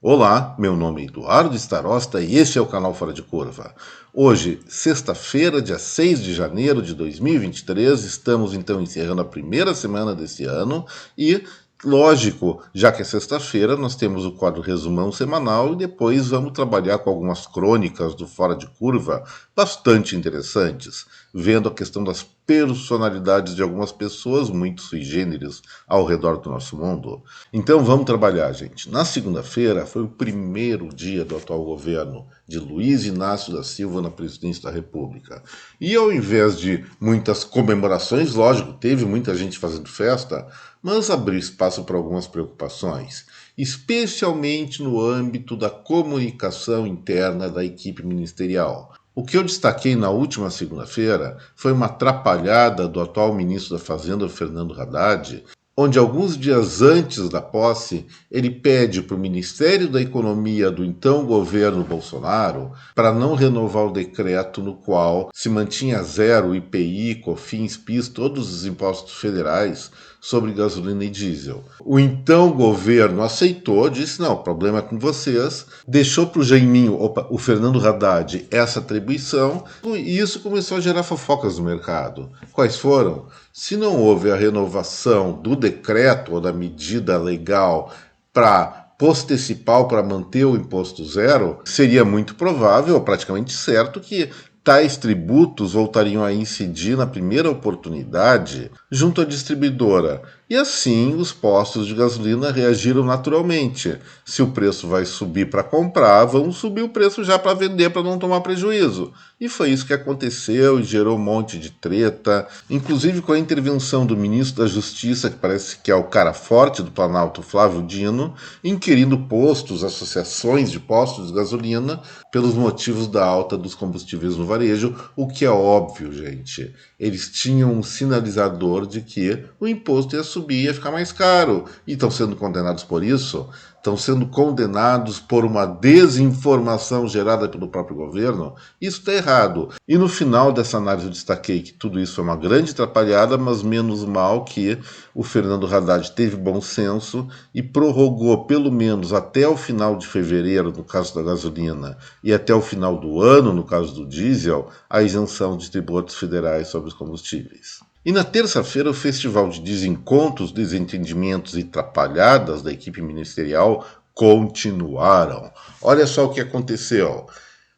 Olá, meu nome é Eduardo Starosta e este é o canal Fora de Curva. Hoje, sexta-feira, dia 6 de janeiro de 2023, estamos então encerrando a primeira semana desse ano e, lógico, já que é sexta-feira, nós temos o quadro Resumão semanal e depois vamos trabalhar com algumas crônicas do Fora de Curva bastante interessantes, vendo a questão das personalidades de algumas pessoas muito sui generis ao redor do nosso mundo. Então vamos trabalhar, gente. Na segunda-feira foi o primeiro dia do atual governo de Luiz Inácio da Silva na presidência da República. E ao invés de muitas comemorações, lógico, teve muita gente fazendo festa, mas abriu espaço para algumas preocupações, especialmente no âmbito da comunicação interna da equipe ministerial. O que eu destaquei na última segunda-feira foi uma atrapalhada do atual ministro da Fazenda, Fernando Haddad, onde alguns dias antes da posse, ele pede para o Ministério da Economia do então governo Bolsonaro para não renovar o decreto no qual se mantinha zero IPI, COFINS, PIS, todos os impostos federais sobre gasolina e diesel. O então governo aceitou, disse, não, o problema é com vocês, deixou para o Jaiminho, o Fernando Haddad, essa atribuição, e isso começou a gerar fofocas no mercado. Quais foram? Se não houve a renovação do decreto ou da medida legal para postecipar para manter o imposto zero, seria muito provável, praticamente certo, que tais tributos voltariam a incidir na primeira oportunidade junto à distribuidora. E assim os postos de gasolina reagiram naturalmente. Se o preço vai subir para comprar, vamos subir o preço já para vender para não tomar prejuízo. E foi isso que aconteceu e gerou um monte de treta, inclusive com a intervenção do ministro da Justiça, que parece que é o cara forte do Planalto, Flávio Dino, inquirindo postos, associações de postos de gasolina, pelos motivos da alta dos combustíveis no varejo, o que é óbvio, gente. Eles tinham um sinalizador de que o imposto ia subir, ia ficar mais caro, e estão sendo condenados por isso. Estão sendo condenados por uma desinformação gerada pelo próprio governo, isso está errado. E no final dessa análise eu destaquei que tudo isso foi uma grande atrapalhada, mas menos mal que o Fernando Haddad teve bom senso e prorrogou pelo menos até o final de fevereiro, no caso da gasolina, e até o final do ano, no caso do diesel, a isenção de tributos federais sobre os combustíveis. E na terça-feira, o festival de desencontros, desentendimentos e trapalhadas da equipe ministerial continuaram. Olha só o que aconteceu.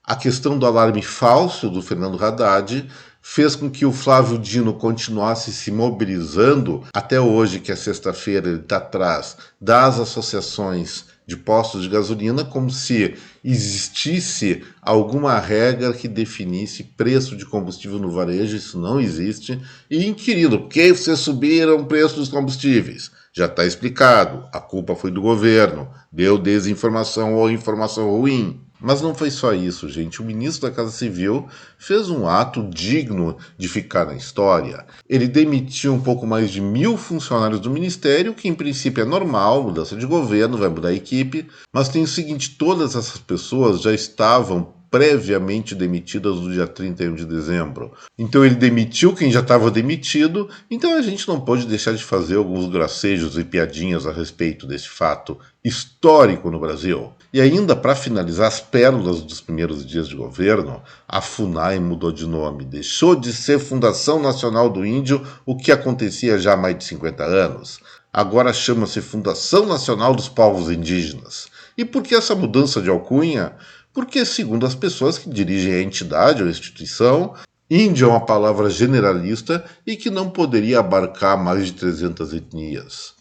A questão do alarme falso do Fernando Haddad fez com que o Flávio Dino continuasse se mobilizando. Até hoje, que é sexta-feira, ele está atrás das associações de postos de gasolina, como se existisse alguma regra que definisse preço de combustível no varejo. Isso não existe. E inquirindo, por que vocês subiram o preço dos combustíveis? Já está explicado, a culpa foi do governo, deu desinformação ou informação ruim. Mas não foi só isso, gente. O ministro da Casa Civil fez um ato digno de ficar na história. Ele demitiu um pouco mais de 1.000 funcionários do ministério, que em princípio é normal, mudança de governo, vai mudar a equipe. Mas tem o seguinte, todas essas pessoas já estavam previamente demitidas no dia 31 de dezembro. Então ele demitiu quem já estava demitido, então a gente não pode deixar de fazer alguns gracejos e piadinhas a respeito desse fato histórico no Brasil. E ainda para finalizar as pérolas dos primeiros dias de governo, a FUNAI mudou de nome, deixou de ser Fundação Nacional do Índio, o que acontecia já há mais de 50 anos. Agora chama-se Fundação Nacional dos Povos Indígenas. E por que essa mudança de alcunha? Porque, segundo as pessoas que dirigem a entidade ou instituição, índio é uma palavra generalista e que não poderia abarcar mais de 300 etnias.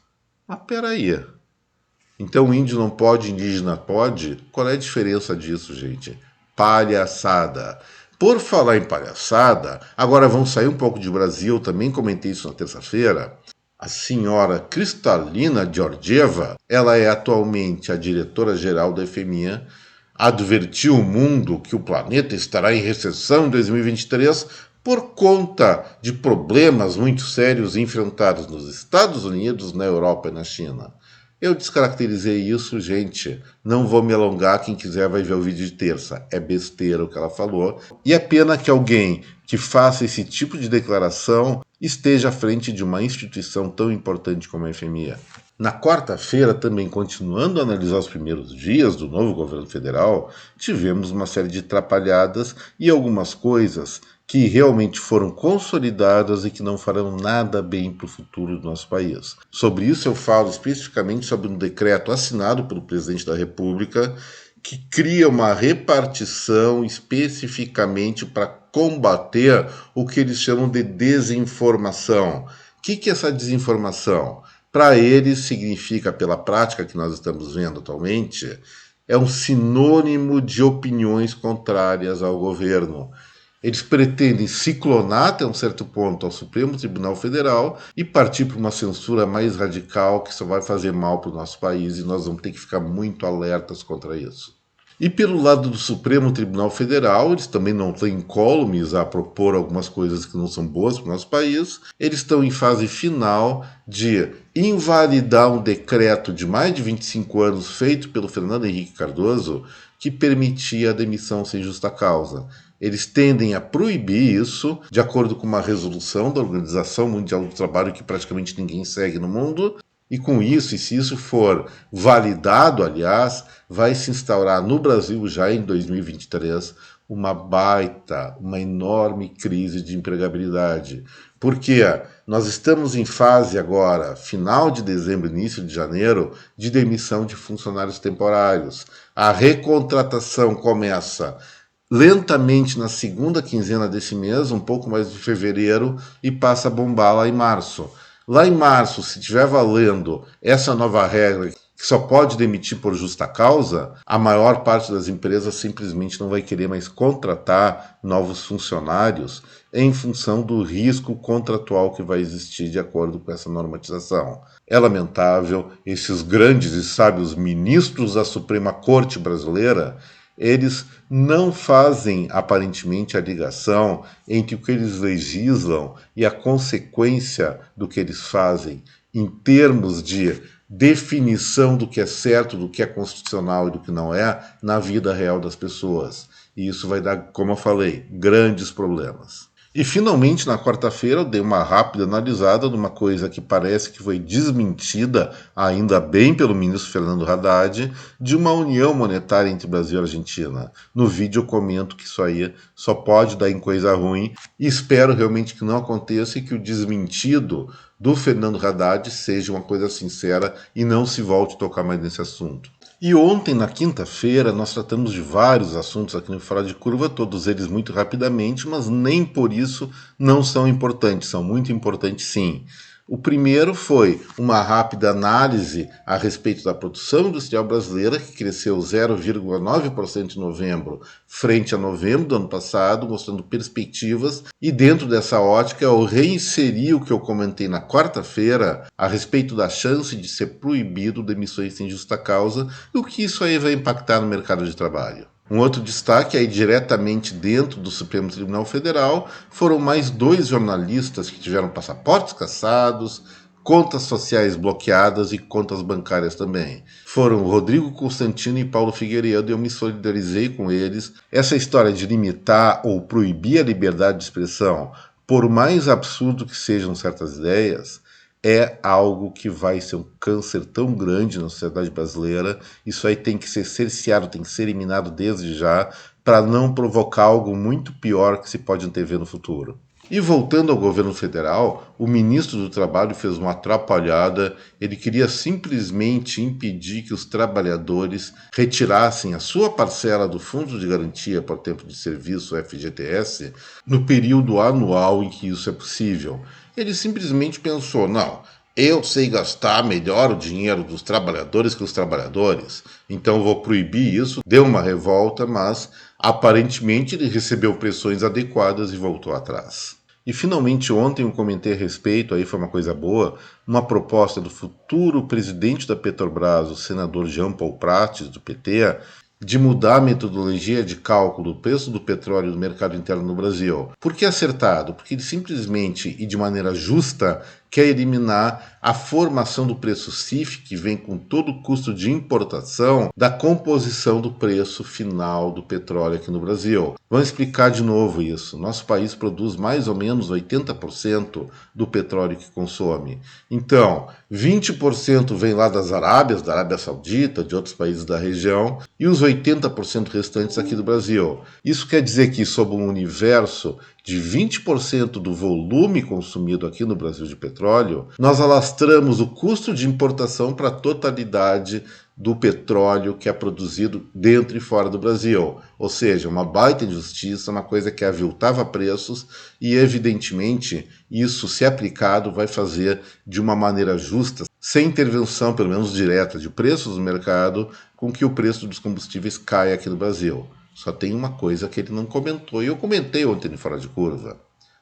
Mas peraí. Então índio não pode, indígena pode? Qual é a diferença disso, gente? Palhaçada. Por falar em palhaçada, agora vamos sair um pouco de Brasil, eu também comentei isso na terça-feira. A senhora Kristalina Georgieva, ela é atualmente a diretora-geral da FMI, advertiu o mundo que o planeta estará em recessão em 2023 por conta de problemas muito sérios enfrentados nos Estados Unidos, na Europa e na China. Eu descaracterizei isso, gente. Não vou me alongar, quem quiser vai ver o vídeo de terça. É besteira o que ela falou. E é pena que alguém que faça esse tipo de declaração esteja à frente de uma instituição tão importante como a FMI. Na quarta-feira, também continuando a analisar os primeiros dias do novo governo federal, tivemos uma série de atrapalhadas e algumas coisas que realmente foram consolidadas e que não farão nada bem para o futuro do nosso país. Sobre isso eu falo especificamente sobre um decreto assinado pelo presidente da República que cria uma repartição especificamente para combater o que eles chamam de desinformação. O que é essa desinformação? Para eles significa, pela prática que nós estamos vendo atualmente, é um sinônimo de opiniões contrárias ao governo. Eles pretendem ciclonar até um certo ponto ao Supremo Tribunal Federal e partir para uma censura mais radical que só vai fazer mal para o nosso país e nós vamos ter que ficar muito alertas contra isso. E pelo lado do Supremo Tribunal Federal, eles também não têm incólumes a propor algumas coisas que não são boas para o nosso país. Eles estão em fase final de invalidar um decreto de mais de 25 anos feito pelo Fernando Henrique Cardoso que permitia a demissão sem justa causa. Eles tendem a proibir isso, de acordo com uma resolução da Organização Mundial do Trabalho que praticamente ninguém segue no mundo, e com isso, e se isso for validado, aliás, vai se instaurar no Brasil já em 2023 uma enorme crise de empregabilidade. Porque nós estamos em fase agora, final de dezembro, início de janeiro, de demissão de funcionários temporários. A recontratação começa lentamente na segunda quinzena desse mês, um pouco mais de fevereiro, e passa a bombar lá em março. Lá em março, se estiver valendo essa nova regra que só pode demitir por justa causa, a maior parte das empresas simplesmente não vai querer mais contratar novos funcionários em função do risco contratual que vai existir de acordo com essa normatização. É lamentável, esses grandes e sábios ministros da Suprema Corte Brasileira, eles não fazem aparentemente a ligação entre o que eles legislam e a consequência do que eles fazem em termos de definição do que é certo, do que é constitucional e do que não é na vida real das pessoas. E isso vai dar, como eu falei, grandes problemas. E finalmente, na quarta-feira, eu dei uma rápida analisada de uma coisa que parece que foi desmentida, ainda bem pelo ministro Fernando Haddad, de uma união monetária entre Brasil e Argentina. No vídeo eu comento que isso aí só pode dar em coisa ruim e espero realmente que não aconteça e que o desmentido do Fernando Haddad seja uma coisa sincera e não se volte a tocar mais nesse assunto. E ontem, na quinta-feira, nós tratamos de vários assuntos aqui no Fora de Curva, todos eles muito rapidamente, mas nem por isso não são importantes, são muito importantes sim. O primeiro foi uma rápida análise a respeito da produção industrial brasileira, que cresceu 0,9% em novembro, frente a novembro do ano passado, mostrando perspectivas. E dentro dessa ótica, eu reinseri o que eu comentei na quarta-feira a respeito da chance de ser proibido demissões sem justa causa e o que isso aí vai impactar no mercado de trabalho. Um outro destaque aí diretamente dentro do Supremo Tribunal Federal foram mais 2 jornalistas que tiveram passaportes cassados, contas sociais bloqueadas e contas bancárias também. Foram Rodrigo Constantino e Paulo Figueiredo e eu me solidarizei com eles. Essa história de limitar ou proibir a liberdade de expressão, por mais absurdo que sejam certas ideias, é algo que vai ser um câncer tão grande na sociedade brasileira. Isso aí tem que ser cerceado, tem que ser eliminado desde já, para não provocar algo muito pior que se pode antever no futuro. E voltando ao governo federal, o ministro do Trabalho fez uma atrapalhada. Ele queria simplesmente impedir que os trabalhadores retirassem a sua parcela do Fundo de Garantia por Tempo de Serviço, FGTS, no período anual em que isso é possível. Ele simplesmente pensou, não, eu sei gastar melhor o dinheiro dos trabalhadores que os trabalhadores, então vou proibir isso. Deu uma revolta, mas aparentemente ele recebeu pressões adequadas e voltou atrás. E finalmente ontem eu comentei a respeito, aí foi uma coisa boa, uma proposta do futuro presidente da Petrobras, o senador Jean Paul Prates, do PT, de mudar a metodologia de cálculo do preço do petróleo no mercado interno no Brasil. Por que acertado? Porque ele simplesmente e de maneira justa quer eliminar a formação do preço CIF, que vem com todo o custo de importação, da composição do preço final do petróleo aqui no Brasil. Vamos explicar de novo isso. Nosso país produz mais ou menos 80% do petróleo que consome. Então, 20% vem lá das Arábias, da Arábia Saudita, de outros países da região, e os 80% restantes aqui do Brasil. Isso quer dizer que, sob um universo de 20% do volume consumido aqui no Brasil de petróleo, nós alastramos o custo de importação para a totalidade do petróleo que é produzido dentro e fora do Brasil. Ou seja, uma baita injustiça, uma coisa que aviltava preços e, evidentemente, isso, se aplicado, vai fazer de uma maneira justa, sem intervenção, pelo menos direta, de preços do mercado, com que o preço dos combustíveis caia aqui no Brasil. Só tem uma coisa que ele não comentou, e eu comentei ontem no Fora de Curva.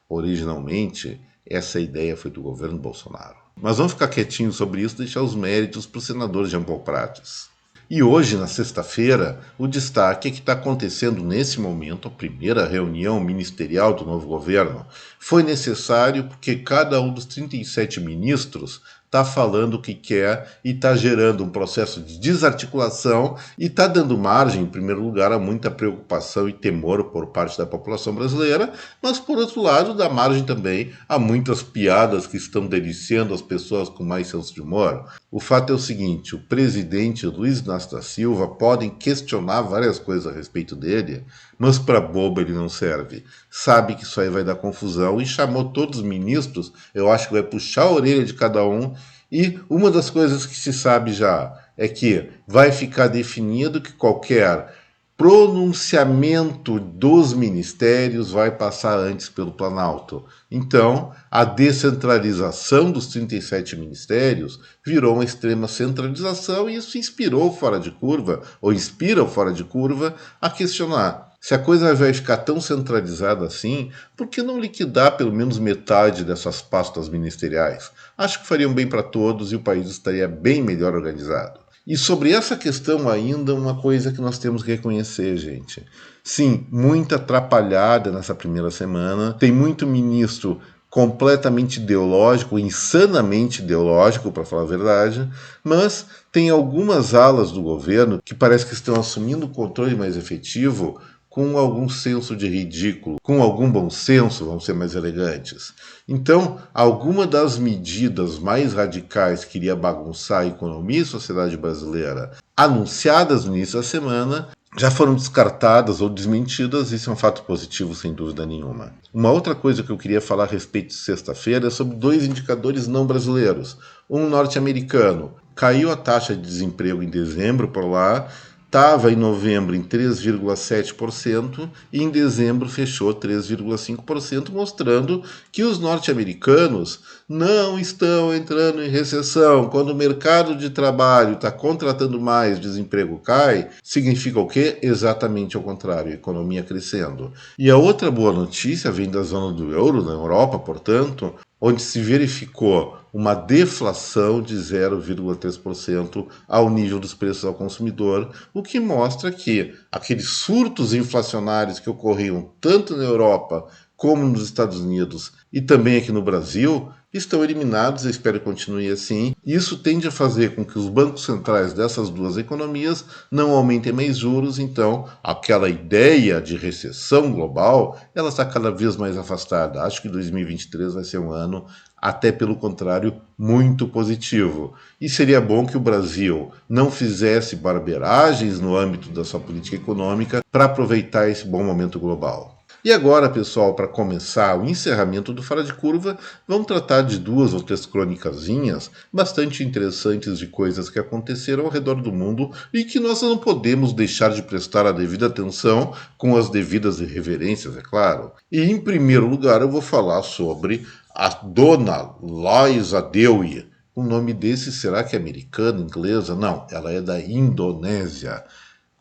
Originalmente, essa ideia foi do governo Bolsonaro. Mas vamos ficar quietinhos sobre isso e deixar os méritos para o senador Jean Paul Prats. E hoje, na sexta-feira, o destaque é que está acontecendo nesse momento a primeira reunião ministerial do novo governo. Foi necessário porque cada um dos 37 ministros está falando o que quer e está gerando um processo de desarticulação e está dando margem, em primeiro lugar, a muita preocupação e temor por parte da população brasileira, mas, por outro lado, dá margem também a muitas piadas que estão deliciando as pessoas com mais senso de humor. O fato é o seguinte: o presidente Luiz Inácio da Silva podem questionar várias coisas a respeito dele, mas para bobo ele não serve. Sabe que isso aí vai dar confusão e chamou todos os ministros, eu acho que vai puxar a orelha de cada um. E uma das coisas que se sabe já é que vai ficar definido que qualquer pronunciamento dos ministérios vai passar antes pelo Planalto. Então, a descentralização dos 37 ministérios virou uma extrema centralização e isso inspirou Fora de Curva, ou inspira o Fora de Curva, a questionar: se a coisa vai ficar tão centralizada assim, por que não liquidar pelo menos metade dessas pastas ministeriais? Acho que fariam bem para todos e o país estaria bem melhor organizado. E sobre essa questão ainda, uma coisa que nós temos que reconhecer, gente. Sim, muita atrapalhada nessa primeira semana. Tem muito ministro completamente ideológico, insanamente ideológico, para falar a verdade, mas tem algumas alas do governo que parece que estão assumindo um controle mais efetivo com algum senso de ridículo, com algum bom senso, vamos ser mais elegantes. Então, alguma das medidas mais radicais que iria bagunçar a economia e a sociedade brasileira, anunciadas no início da semana, já foram descartadas ou desmentidas. Isso é um fato positivo, sem dúvida nenhuma. Uma outra coisa que eu queria falar a respeito de sexta-feira é sobre dois indicadores não brasileiros. Um norte-americano. Caiu a taxa de desemprego em dezembro por lá, estava em novembro em 3,7% e em dezembro fechou 3,5%, mostrando que os norte-americanos não estão entrando em recessão. Quando o mercado de trabalho está contratando mais, o desemprego cai, significa o quê? Exatamente ao contrário, a economia crescendo. E a outra boa notícia vem da zona do euro, na Europa, portanto, onde se verificou uma deflação de 0,3% ao nível dos preços ao consumidor, o que mostra que aqueles surtos inflacionários que ocorriam tanto na Europa como nos Estados Unidos e também aqui no Brasil estão eliminados. Eu espero que continue assim. Isso tende a fazer com que os bancos centrais dessas duas economias não aumentem mais juros, então aquela ideia de recessão global ela está cada vez mais afastada. Acho que 2023 vai ser um ano, até pelo contrário, muito positivo. E seria bom que o Brasil não fizesse barberagens no âmbito da sua política econômica para aproveitar esse bom momento global. E agora, pessoal, para começar o encerramento do Fora de Curva, vamos tratar de duas ou três crônicazinhas bastante interessantes de coisas que aconteceram ao redor do mundo e que nós não podemos deixar de prestar a devida atenção, com as devidas reverências, é claro. E, em primeiro lugar, eu vou falar sobre a dona Liza Dewey. O nome desse, será que é americano, inglesa? Não, ela é da Indonésia.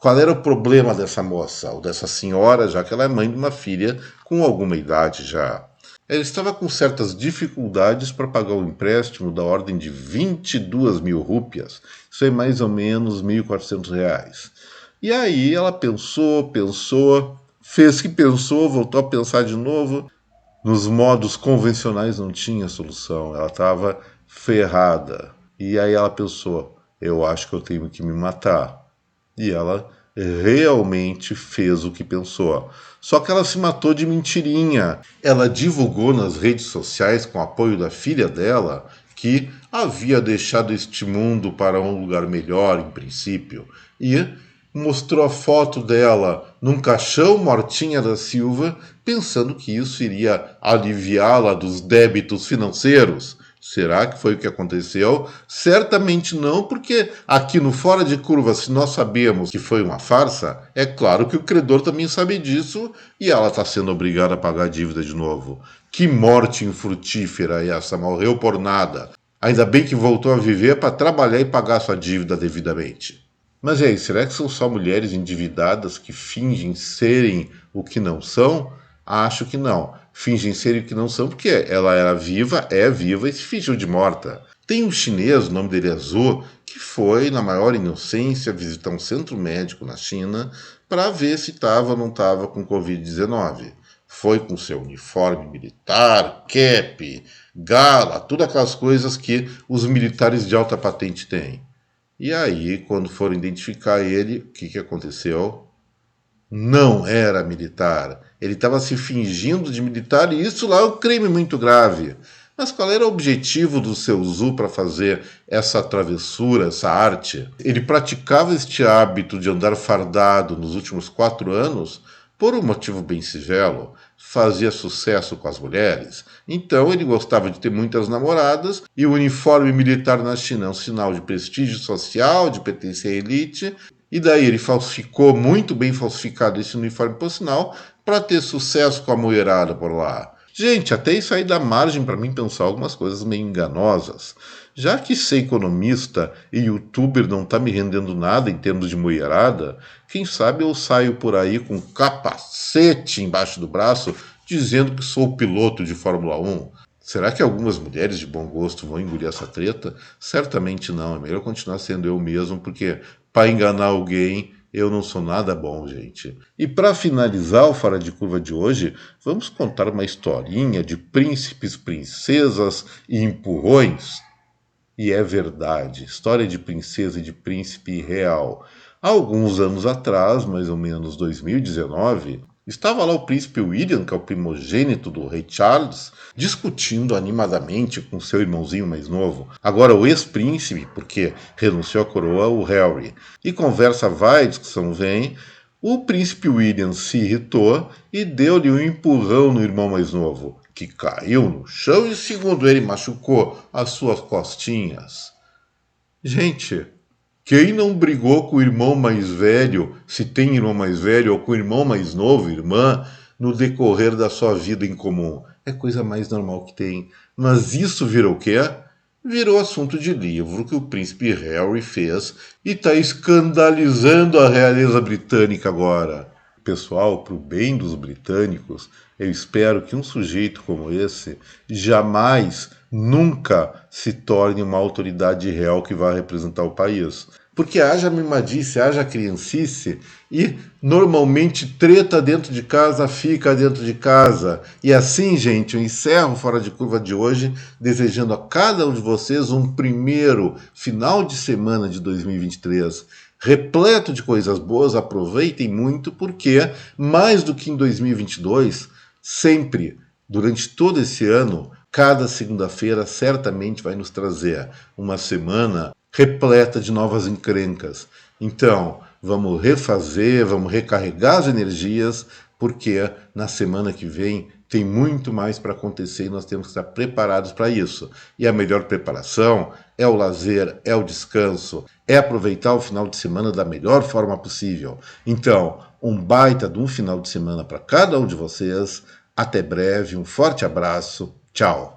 Qual era o problema dessa moça, ou dessa senhora, já que ela é mãe de uma filha com alguma idade já? Ela estava com certas dificuldades para pagar o empréstimo da ordem de 22 mil rúpias. Isso é mais ou menos R$ 1.400. E aí ela pensou, fez que pensou, voltou a pensar de novo. Nos modos convencionais não tinha solução, ela estava ferrada. E aí ela pensou, eu acho que eu tenho que me matar. E ela realmente fez o que pensou. Só que ela se matou de mentirinha. Ela divulgou nas redes sociais, com o apoio da filha dela, que havia deixado este mundo para um lugar melhor, em princípio. E mostrou a foto dela num caixão mortinha da Silva, pensando que isso iria aliviá-la dos débitos financeiros. Será que foi o que aconteceu? Certamente não, porque aqui no Fora de Curva, se nós sabemos que foi uma farsa, é claro que o credor também sabe disso e ela está sendo obrigada a pagar a dívida de novo. Que morte infrutífera essa, morreu por nada. Ainda bem que voltou a viver para trabalhar e pagar sua dívida devidamente. Mas e aí, será que são só mulheres endividadas que fingem serem o que não são? Acho que não. Fingem serem o que não são porque ela era viva, é viva e se fingiu de morta. Tem um chinês, o nome dele é Zhu, que foi, na maior inocência, visitar um centro médico na China para ver se estava ou não estava com Covid-19. Foi com seu uniforme militar, cap, gala, todas aquelas coisas que os militares de alta patente têm. E aí, quando foram identificar ele, o que aconteceu? Não era militar. Ele estava se fingindo de militar e isso lá é um crime muito grave. Mas qual era o objetivo do seu Zhu para fazer essa travessura, essa arte? Ele praticava este hábito de andar fardado nos últimos 4 anos por um motivo bem singelo. Fazia sucesso com as mulheres. Então ele gostava de ter muitas namoradas e o uniforme militar na China é um sinal de prestígio social, de pertencer à elite. E daí ele falsificou, muito bem falsificado esse uniforme por sinal, para ter sucesso com a mulherada por lá. Gente, até isso aí dá margem para mim pensar algumas coisas meio enganosas. Já que ser economista e youtuber não tá me rendendo nada em termos de mulherada, quem sabe eu saio por aí com capacete embaixo do braço dizendo que sou piloto de Fórmula 1. Será que algumas mulheres de bom gosto vão engolir essa treta? Certamente não. É melhor continuar sendo eu mesmo, porque para enganar alguém eu não sou nada bom, gente. E para finalizar o Fora de Curva de hoje, vamos contar uma historinha de príncipes, princesas e empurrões. E é verdade, história de princesa e de príncipe real. Há alguns anos atrás, mais ou menos 2019, estava lá o príncipe William, que é o primogênito do rei Charles, discutindo animadamente com seu irmãozinho mais novo, agora o ex-príncipe, porque renunciou à coroa, o Harry. E conversa vai, discussão vem, o príncipe William se irritou e deu-lhe um empurrão no irmão mais novo, que caiu no chão e, segundo ele, machucou as suas costinhas. Gente, quem não brigou com o irmão mais velho, se tem irmão mais velho, ou com o irmão mais novo, irmã, no decorrer da sua vida em comum? É coisa mais normal que tem. Mas isso virou o quê? Virou assunto de livro que o príncipe Harry fez e está escandalizando a realeza britânica agora. Pessoal, para o bem dos britânicos, eu espero que um sujeito como esse jamais, nunca se torne uma autoridade real que vá representar o país. Porque haja mimadice, haja criancice e normalmente treta dentro de casa fica dentro de casa. E assim, gente, eu encerro o Fora de Curva de hoje desejando a cada um de vocês um primeiro final de semana de 2023 repleto de coisas boas. Aproveitem muito porque, mais do que em 2022, sempre, durante todo esse ano, cada segunda-feira certamente vai nos trazer uma semana repleta de novas encrencas. Então, vamos refazer, vamos recarregar as energias, porque na semana que vem tem muito mais para acontecer e nós temos que estar preparados para isso. E a melhor preparação é o lazer, é o descanso, é aproveitar o final de semana da melhor forma possível. Então, um baita de um final de semana para cada um de vocês. Até breve, um forte abraço, tchau!